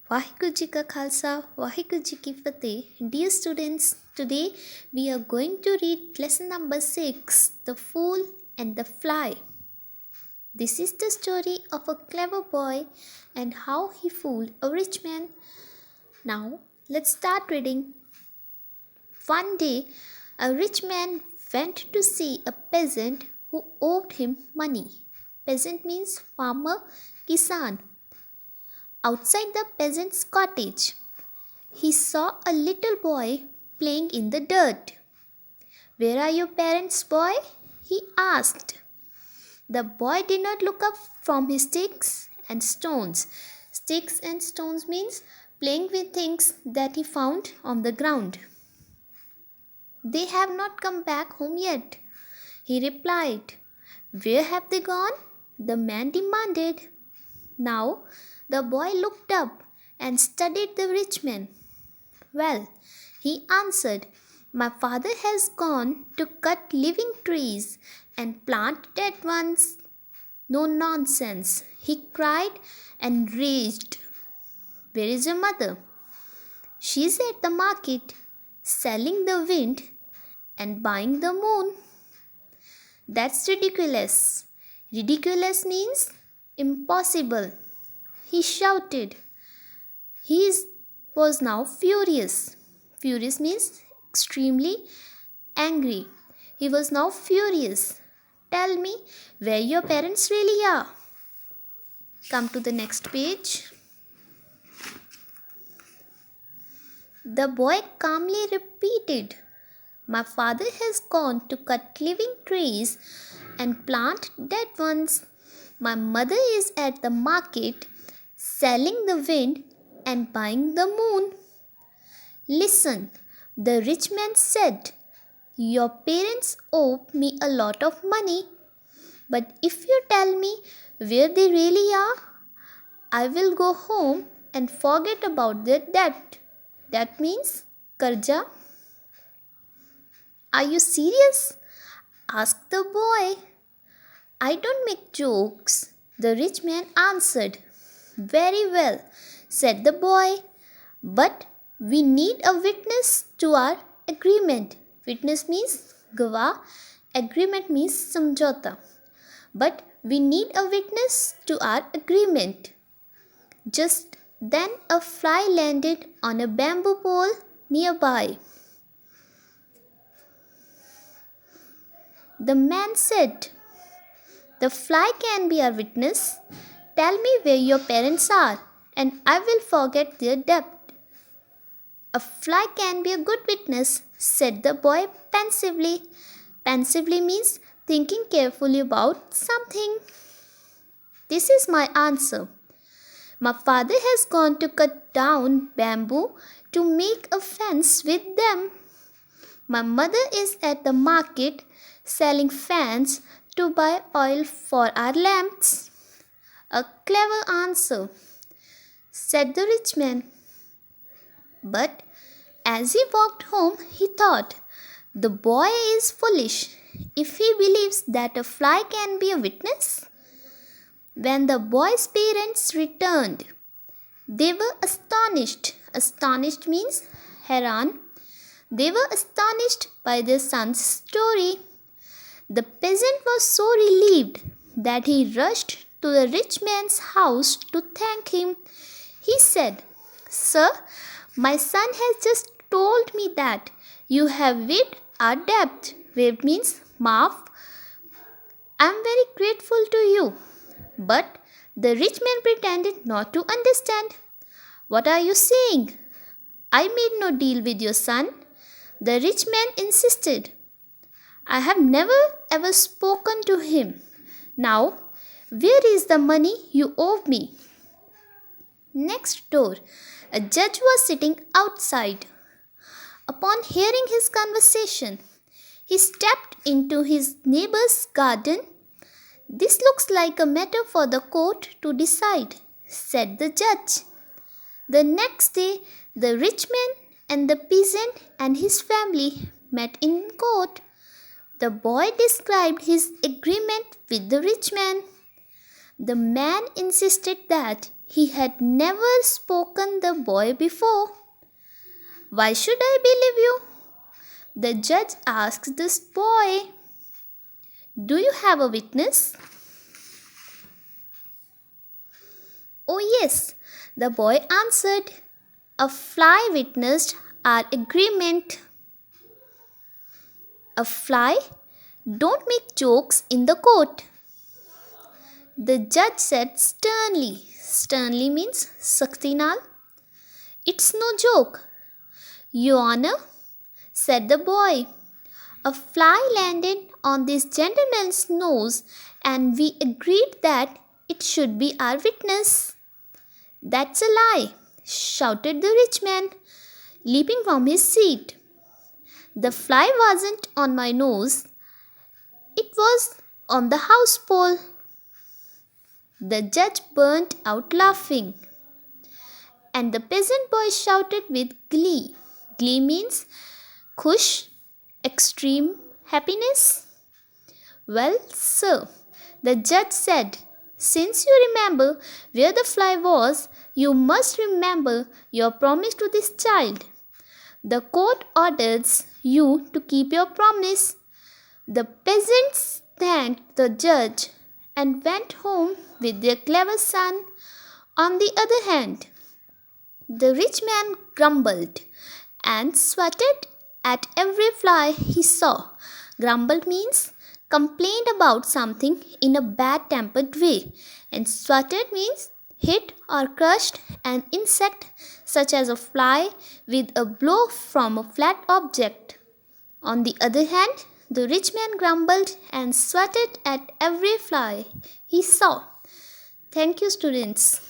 Waheguru Ji Ka Khalsa, Waheguru Ji Ki Fateh. Dear students, today we are going to read lesson number 6, The Fool and the Fly. This is the story of a clever boy and how he fooled a rich man. Now, let's start reading. One day, a rich man went to see a peasant who owed him money. Peasant means farmer, kisan. Outside the peasant's cottage, he saw a little boy playing in the dirt. "Where are your parents, boy?" he asked. The boy did not look up from his sticks and stones. Sticks and stones means playing with things that he found on the ground. "They have not come back home yet," he replied. "Where have they gone?" the man demanded. Now the boy looked up and studied the rich man. "Well," he answered, "my father has gone to cut living trees and plant dead ones." "No nonsense," he cried and raged. "Where is your mother?" "She's at the market, selling the wind and buying the moon." "That's ridiculous." Ridiculous means impossible, he shouted. He was now furious. Furious means extremely angry. He was now furious. "Tell me where your parents really are." Come to the next page. The boy calmly repeated, "My father has gone to cut living trees and plant dead ones. My mother is at the market selling the wind and buying the moon." "Listen," the rich man said, "your parents owe me a lot of money. But if you tell me where they really are, I will go home and forget about their debt." That means karja. "Are you serious?" asked the boy. "I don't make jokes," the rich man answered. "Very well," said the boy, "but we need a witness to our agreement." Witness means gawah, agreement means samjhauta. "But we need a witness to our agreement." Just then a fly landed on a bamboo pole nearby. The man said, "The fly can be our witness. Tell me where your parents are, and I will forget their debt." "A fly can be a good witness," said the boy pensively. Pensively means thinking carefully about something. "This is my answer. My father has gone to cut down bamboo to make a fence with them. My mother is at the market selling fans to buy oil for our lamps." "A clever answer," said the rich man. But as he walked home, he thought, "The boy is foolish if he believes that a fly can be a witness." When the boy's parents returned, they were astonished. Astonished means heran. They were astonished by their son's story. The peasant was so relieved that he rushed to the rich man's house to thank him. He said, "Sir, my son has just told me that you have waived our debt." Waived means maaf. "I am very grateful to you." But the rich man pretended not to understand. "What are you saying? I made no deal with your son," the rich man insisted. "I have never ever spoken to him. Now, where is the money you owe me?" Next door, a judge was sitting outside. Upon hearing his conversation, he stepped into his neighbor's garden. "This looks like a matter for the court to decide," said the judge. The next day, the rich man and the peasant and his family met in court. The boy described his agreement with the rich man. The man insisted that He had never spoken the boy before. Why should I believe you? The judge asked this boy. Do you have a witness? Oh, yes, the boy answered. A fly witnessed our agreement. A fly? Don't make jokes in the court. The judge said sternly. Sternly means Saktinal. It's no joke. Your Honor, said the boy. A fly landed on this gentleman's nose and we agreed that it should be our witness. That's a lie, shouted the rich man, leaping from his seat. The fly wasn't on my nose, it was on the house pole. The judge burst out laughing, and the peasant boy shouted with glee. Glee means khush, extreme happiness. Well, sir, the judge said, since you remember where the fly was, you must remember your promise to this child. The court orders you to keep your promise. The peasants thanked the judge and went home with their clever son. On the other hand, the rich man grumbled and swatted at every fly he saw. Grumbled means complained about something in a bad tempered way, and swatted means hit or crushed an insect such as a fly with a blow from a flat object. On the other hand, the rich man grumbled and swatted at every fly he saw. Thank you, students.